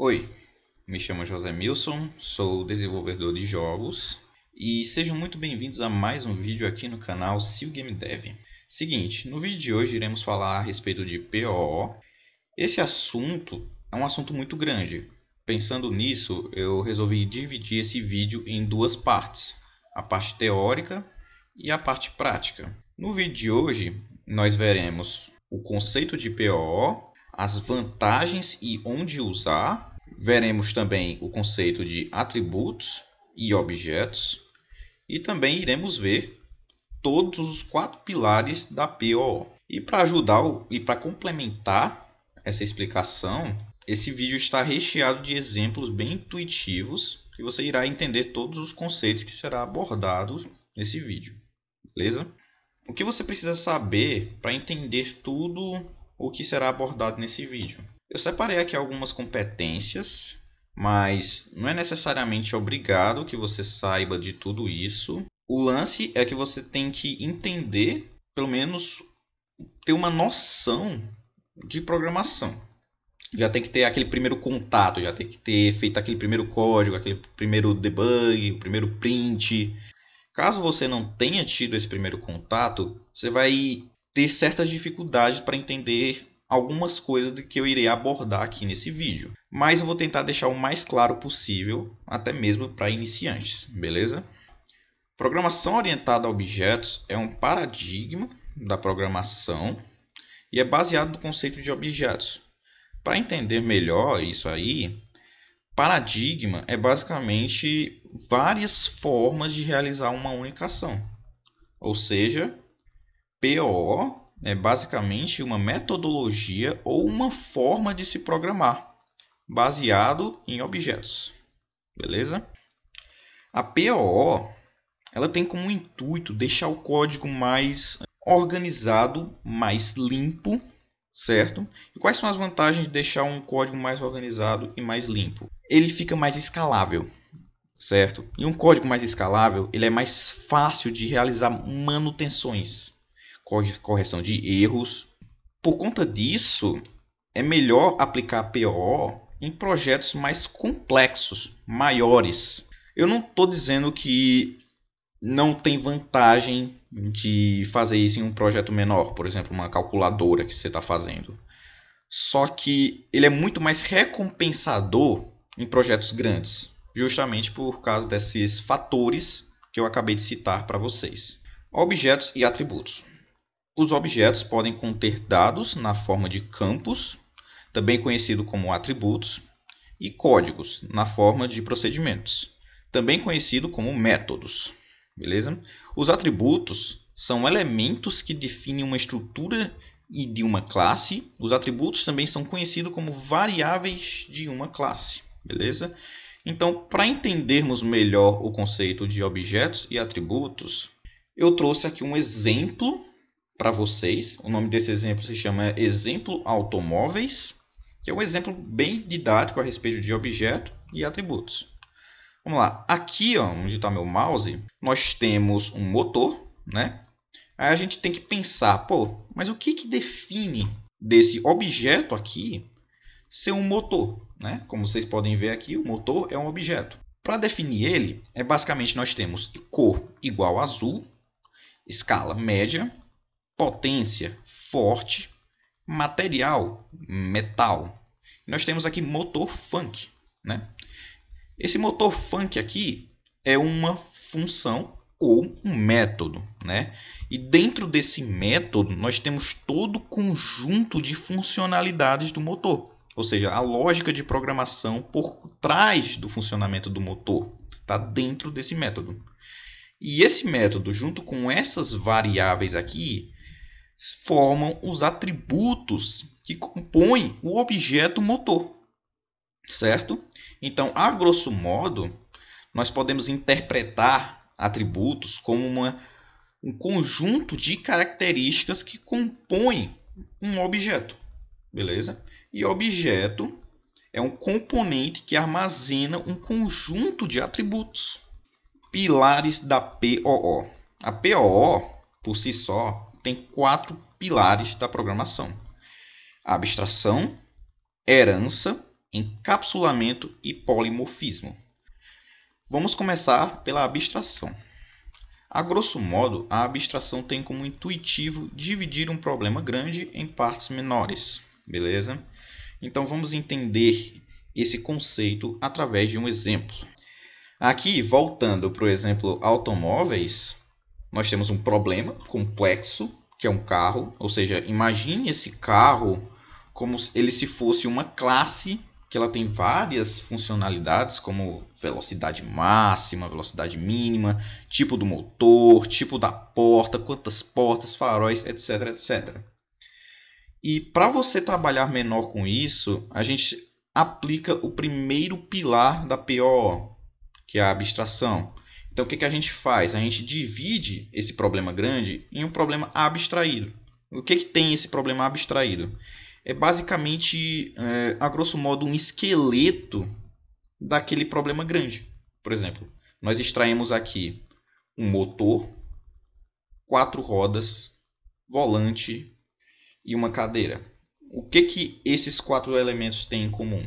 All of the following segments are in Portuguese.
Oi, me chamo José Milson, sou desenvolvedor de jogos e sejam muito bem-vindos a mais um vídeo aqui no canal Sil Game Dev. Seguinte, no vídeo de hoje iremos falar a respeito de POO. Esse assunto é um assunto muito grande. Pensando nisso, eu resolvi dividir esse vídeo em duas partes, a parte teórica e a parte prática. No vídeo de hoje, nós veremos o conceito de POO, as vantagens e onde usar. Veremos também o conceito de atributos e objetos e também iremos ver todos os 4 pilares da POO. E para ajudar e para complementar essa explicação, esse vídeo está recheado de exemplos bem intuitivos que você irá entender todos os conceitos que será abordado nesse vídeo, beleza? O que você precisa saber para entender tudo o que será abordado nesse vídeo? Eu separei aqui algumas competências, mas não é necessariamente obrigado que você saiba de tudo isso. O lance é que você tem que entender, pelo menos ter uma noção de programação. Já tem que ter aquele primeiro contato, já tem que ter feito aquele primeiro código, aquele primeiro debug, o primeiro print. Caso você não tenha tido esse primeiro contato, você vai ter certas dificuldades para entender algumas coisas do que eu irei abordar aqui nesse vídeo. Mas eu vou tentar deixar o mais claro possível, até mesmo para iniciantes, beleza? Programação orientada a objetos é um paradigma da programação e é baseado no conceito de objetos. Para entender melhor isso aí, paradigma é basicamente várias formas de realizar uma única ação. Ou seja, POO é basicamente uma metodologia ou uma forma de se programar, baseado em objetos. Beleza? A POO ela tem como intuito deixar o código mais organizado, mais limpo, certo? E quais são as vantagens de deixar um código mais organizado e mais limpo? Ele fica mais escalável, certo? E um código mais escalável, ele é mais fácil de realizar manutenções, correção de erros. Por conta disso, é melhor aplicar POO em projetos mais complexos, maiores. Eu não estou dizendo que não tem vantagem de fazer isso em um projeto menor, por exemplo, uma calculadora que você está fazendo. Só que ele é muito mais recompensador em projetos grandes, justamente por causa desses fatores que eu acabei de citar para vocês. Objetos e atributos. Os objetos podem conter dados na forma de campos, também conhecido como atributos, e códigos na forma de procedimentos, também conhecido como métodos. Beleza? Os atributos são elementos que definem uma estrutura de uma classe. Os atributos também são conhecidos como variáveis de uma classe. Beleza? Então, para entendermos melhor o conceito de objetos e atributos, eu trouxe aqui um exemplo para vocês. O nome desse exemplo se chama Exemplo Automóveis, que é um exemplo bem didático a respeito de objeto e atributos. Vamos lá, aqui ó, onde está meu mouse, nós temos um motor, né? Aí a gente tem que pensar, mas o que define desse objeto aqui ser um motor, né? Como vocês podem ver aqui, o motor é um objeto. Para definir ele, basicamente nós temos cor igual a azul, escala média, potência forte, material metal. Nós temos aqui motor func, né? Esse motor func aqui é uma função ou um método, né? E dentro desse método nós temos todo o conjunto de funcionalidades do motor, ou seja, a lógica de programação por trás do funcionamento do motor está dentro desse método. E esse método, junto com essas variáveis aqui, formam os atributos que compõem o objeto motor, certo? Então, a grosso modo, nós podemos interpretar atributos como um conjunto de características que compõem um objeto, beleza? E objeto é um componente que armazena um conjunto de atributos. Pilares da POO. A POO, por si só, tem 4 pilares da programação: abstração, herança, encapsulamento e polimorfismo. Vamos começar pela abstração. A grosso modo, a abstração tem como intuitivo dividir um problema grande em partes menores, beleza? Então vamos entender esse conceito através de um exemplo. Aqui, voltando para o exemplo automóveis, nós temos um problema complexo, que é um carro, ou seja, imagine esse carro como ele se fosse uma classe que ela tem várias funcionalidades, como velocidade máxima, velocidade mínima, tipo do motor, tipo da porta, quantas portas, faróis, etc, etc. E para você trabalhar menor com isso, a gente aplica o primeiro pilar da POO, que é a abstração. Então, o que a gente faz? A gente divide esse problema grande em um problema abstraído. O que tem esse problema abstraído? É basicamente, a grosso modo, um esqueleto daquele problema grande. Por exemplo, nós extraímos aqui um motor, 4 rodas, volante e uma cadeira. O que esses 4 elementos têm em comum?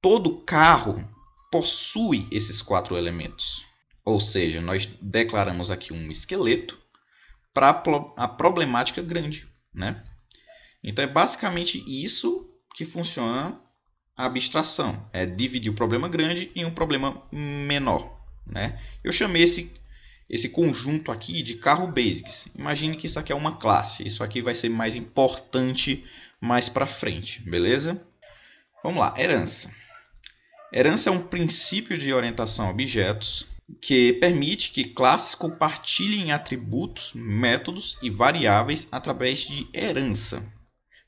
Todo carro possui esses 4 elementos. Ou seja, nós declaramos aqui um esqueleto para a problemática grande, né? Então é basicamente isso que funciona a abstração. É dividir o problema grande em um problema menor, né? Eu chamei esse conjunto aqui de carro basics. Imagine que isso aqui é uma classe. Isso aqui vai ser mais importante mais para frente, beleza? Vamos lá, herança. Herança é um princípio de orientação a objetos que permite que classes compartilhem atributos, métodos e variáveis através de herança.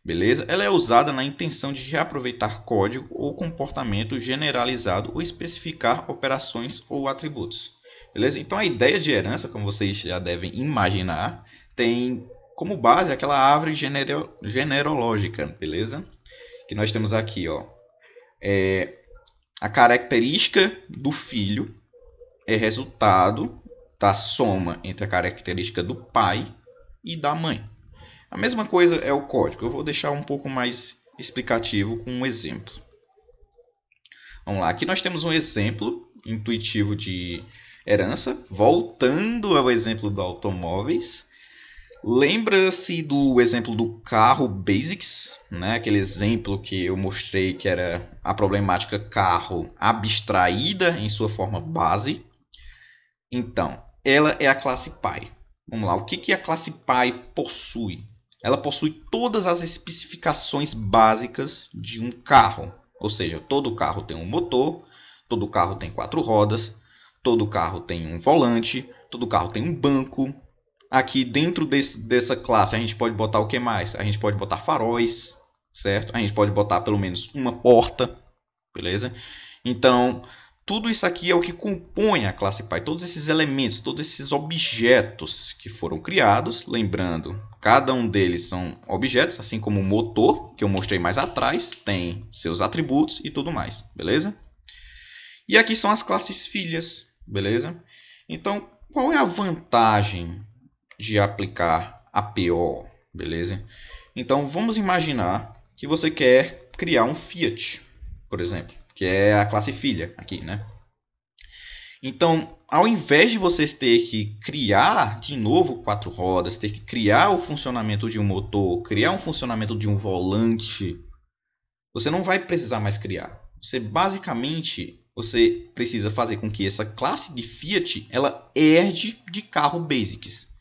Beleza? Ela é usada na intenção de reaproveitar código ou comportamento generalizado ou especificar operações ou atributos. Beleza? Então a ideia de herança, como vocês já devem imaginar, tem como base aquela árvore genealógica, beleza? Que nós temos aqui, ó, a característica do filho é resultado da soma entre a característica do pai e da mãe. A mesma coisa é o código. Eu vou deixar um pouco mais explicativo com um exemplo. Vamos lá. Aqui nós temos um exemplo intuitivo de herança. Voltando ao exemplo do automóveis. Lembra-se do exemplo do carro Basics, né? Aquele exemplo que eu mostrei que era a problemática carro abstraída em sua forma base. Então, ela é a classe pai. Vamos lá. O que a classe pai possui? Ela possui todas as especificações básicas de um carro. Ou seja, todo carro tem um motor, todo carro tem 4 rodas, todo carro tem um volante, todo carro tem um banco. Aqui dentro dessa classe a gente pode botar o que mais? A gente pode botar faróis, certo? A gente pode botar pelo menos uma porta, beleza? Então, tudo isso aqui é o que compõe a classe pai. Todos esses elementos, todos esses objetos que foram criados. Lembrando, cada um deles são objetos, assim como o motor, que eu mostrei mais atrás, tem seus atributos e tudo mais, beleza? E aqui são as classes filhas, beleza? Então, qual é a vantagem de aplicar a PO, beleza? Então, vamos imaginar que você quer criar um Fiat, por exemplo, que é a classe filha aqui, né? Então, ao invés de você ter que criar de novo 4 rodas, ter que criar o funcionamento de um motor, criar um funcionamento de um volante, você não vai precisar mais criar. Você precisa fazer com que essa classe de Fiat ela herde de carro Basics.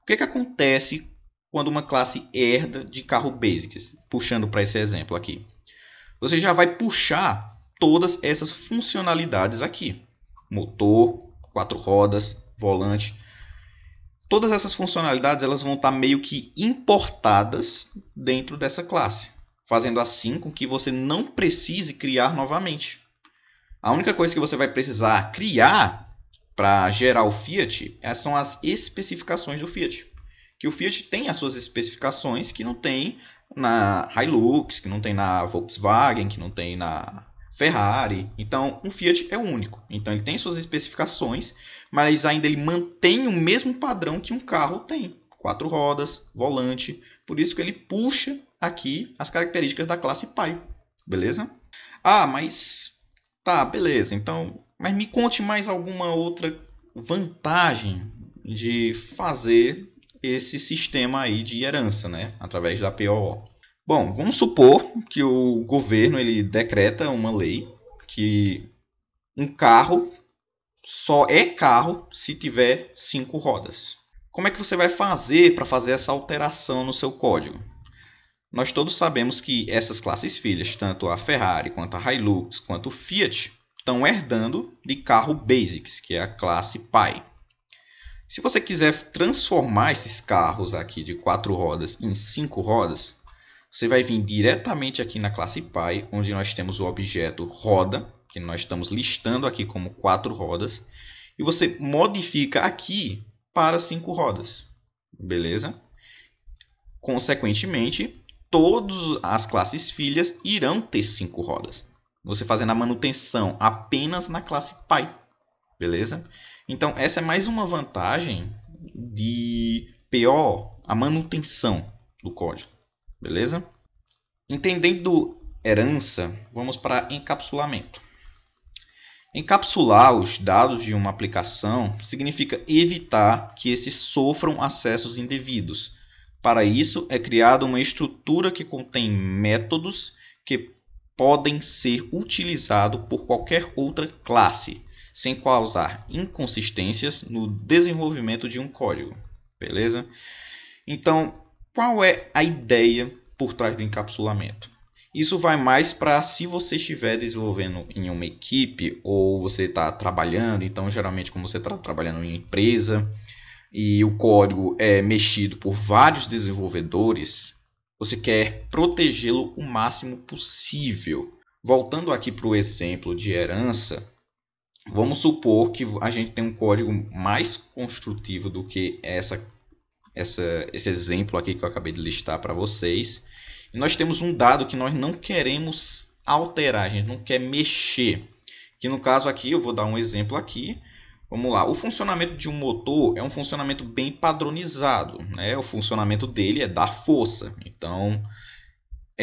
O que acontece quando uma classe herda de carro Basics? Puxando para esse exemplo aqui. Você já vai puxar todas essas funcionalidades aqui. Motor, 4 rodas, volante. Todas essas funcionalidades elas vão estar meio que importadas dentro dessa classe. Fazendo assim com que você não precise criar novamente. A única coisa que você vai precisar criar para gerar o Fiat são as especificações do Fiat. Que o Fiat tem as suas especificações que não tem na Hilux, que não tem na Volkswagen, que não tem na Ferrari. Então, um Fiat é único. Então, ele tem suas especificações, mas ainda ele mantém o mesmo padrão que um carro tem. 4 rodas, volante. Por isso que ele puxa aqui as características da classe pai. Beleza? Ah, mas tá, beleza. Então, mas me conte mais alguma outra vantagem de fazer esse sistema aí de herança, né, através da POO. Bom, vamos supor que o governo ele decreta uma lei que um carro só é carro se tiver 5 rodas. Como é que você vai fazer para fazer essa alteração no seu código? Nós todos sabemos que essas classes filhas, tanto a Ferrari, quanto a Hilux, quanto o Fiat, estão herdando de carro Basics, que é a classe pai. Se você quiser transformar esses carros aqui de 4 rodas em 5 rodas, você vai vir diretamente aqui na classe pai, onde nós temos o objeto roda, que nós estamos listando aqui como 4 rodas, e você modifica aqui para 5 rodas, beleza? Consequentemente, todas as classes filhas irão ter 5 rodas. Você fazendo a manutenção apenas na classe pai, beleza? Então, essa é mais uma vantagem de PO, a manutenção do código, beleza? Entendendo herança, vamos para encapsulamento. Encapsular os dados de uma aplicação significa evitar que esses sofram acessos indevidos. Para isso, é criada uma estrutura que contém métodos que podem ser utilizados por qualquer outra classe, sem causar inconsistências no desenvolvimento de um código. Beleza? Então, qual é a ideia por trás do encapsulamento? Isso vai mais para se você estiver desenvolvendo em uma equipe ou você está trabalhando, então geralmente como você está trabalhando em uma empresa e o código é mexido por vários desenvolvedores, você quer protegê-lo o máximo possível. Voltando aqui para o exemplo de herança, vamos supor que a gente tem um código mais construtivo do que esse exemplo aqui que eu acabei de listar para vocês. E nós temos um dado que nós não queremos alterar, a gente não quer mexer. Que no caso aqui, eu vou dar um exemplo aqui. Vamos lá, o funcionamento de um motor é um funcionamento bem padronizado, né? O funcionamento dele é dar força, então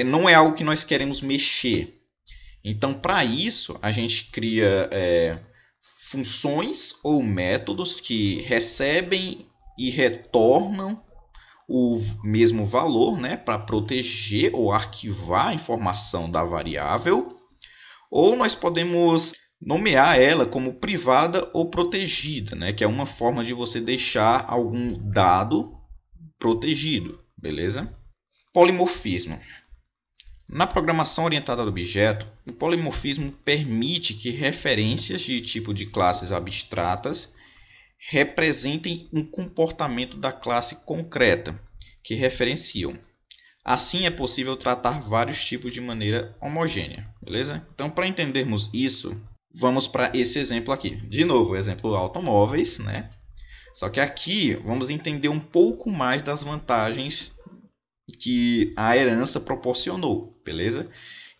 não é algo que nós queremos mexer. Então, para isso, a gente cria funções ou métodos que recebem e retornam o mesmo valor, né, para proteger ou arquivar a informação da variável, ou nós podemos nomear ela como privada ou protegida, né, que é uma forma de você deixar algum dado protegido, beleza? Polimorfismo. Na programação orientada a objeto, o polimorfismo permite que referências de tipo de classes abstratas representem um comportamento da classe concreta que referenciam. Assim é possível tratar vários tipos de maneira homogênea, beleza? Então, para entendermos isso, vamos para esse exemplo aqui. De novo, exemplo automóveis, né? Só que aqui vamos entender um pouco mais das vantagens que a herança proporcionou, beleza?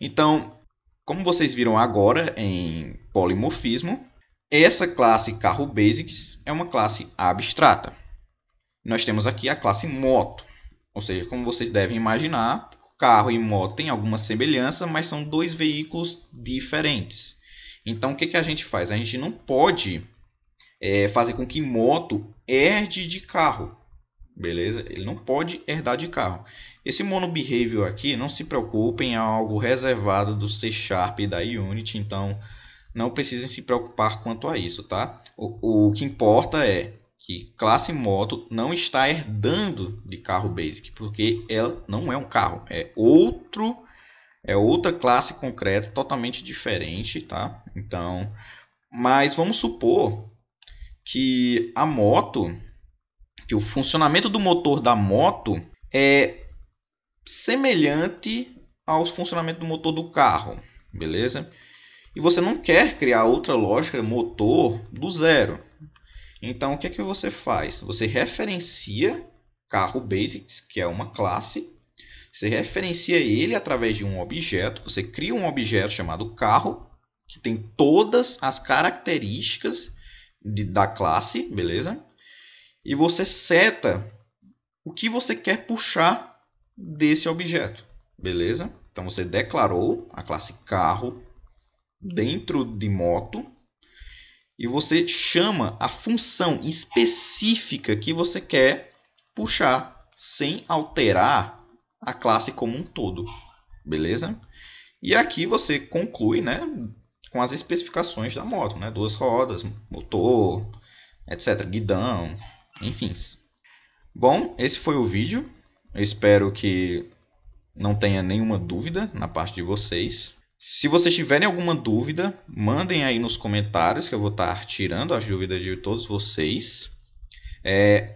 Então, como vocês viram agora em polimorfismo, essa classe carro basics é uma classe abstrata. Nós temos aqui a classe moto, ou seja, como vocês devem imaginar, carro e moto têm alguma semelhança, mas são dois veículos diferentes. Então, o que a gente faz? A gente não pode fazer com que moto herde de carro, beleza? Ele não pode herdar de carro. Esse monobehavior aqui, não se preocupem, é algo reservado do C# e da Unity, então não precisem se preocupar quanto a isso, tá? O que importa é que classe moto não está herdando de carro basic, porque ela não é um carro, é outra classe concreta totalmente diferente, tá? Então, mas vamos supor que a moto, que o funcionamento do motor da moto é semelhante ao funcionamento do motor do carro, beleza? E você não quer criar outra lógica motor do zero. Então, o que é que você faz? Você referencia carro basics, que é uma classe. Você referencia ele através de um objeto. Você cria um objeto chamado carro, que tem todas as características da classe, beleza? E você seta o que você quer puxar desse objeto, beleza? Então, você declarou a classe carro, dentro de moto e você chama a função específica que você quer puxar, sem alterar a classe como um todo, beleza? E aqui você conclui, né, com as especificações da moto, né, 2 rodas, motor, etc, guidão, enfim. Bom, esse foi o vídeo. Eu espero que não tenha nenhuma dúvida na parte de vocês. Se vocês tiverem alguma dúvida, mandem aí nos comentários que eu vou estar tirando as dúvidas de todos vocês.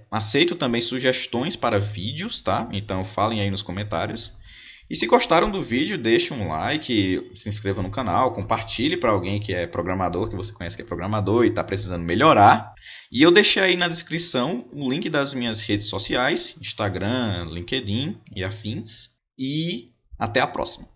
Aceito também sugestões para vídeos, tá? Então falem aí nos comentários. E se gostaram do vídeo, deixe um like, se inscreva no canal, compartilhe para alguém que é programador, que você conhece que é programador e está precisando melhorar. E eu deixei aí na descrição o link das minhas redes sociais, Instagram, LinkedIn e afins. E até a próxima.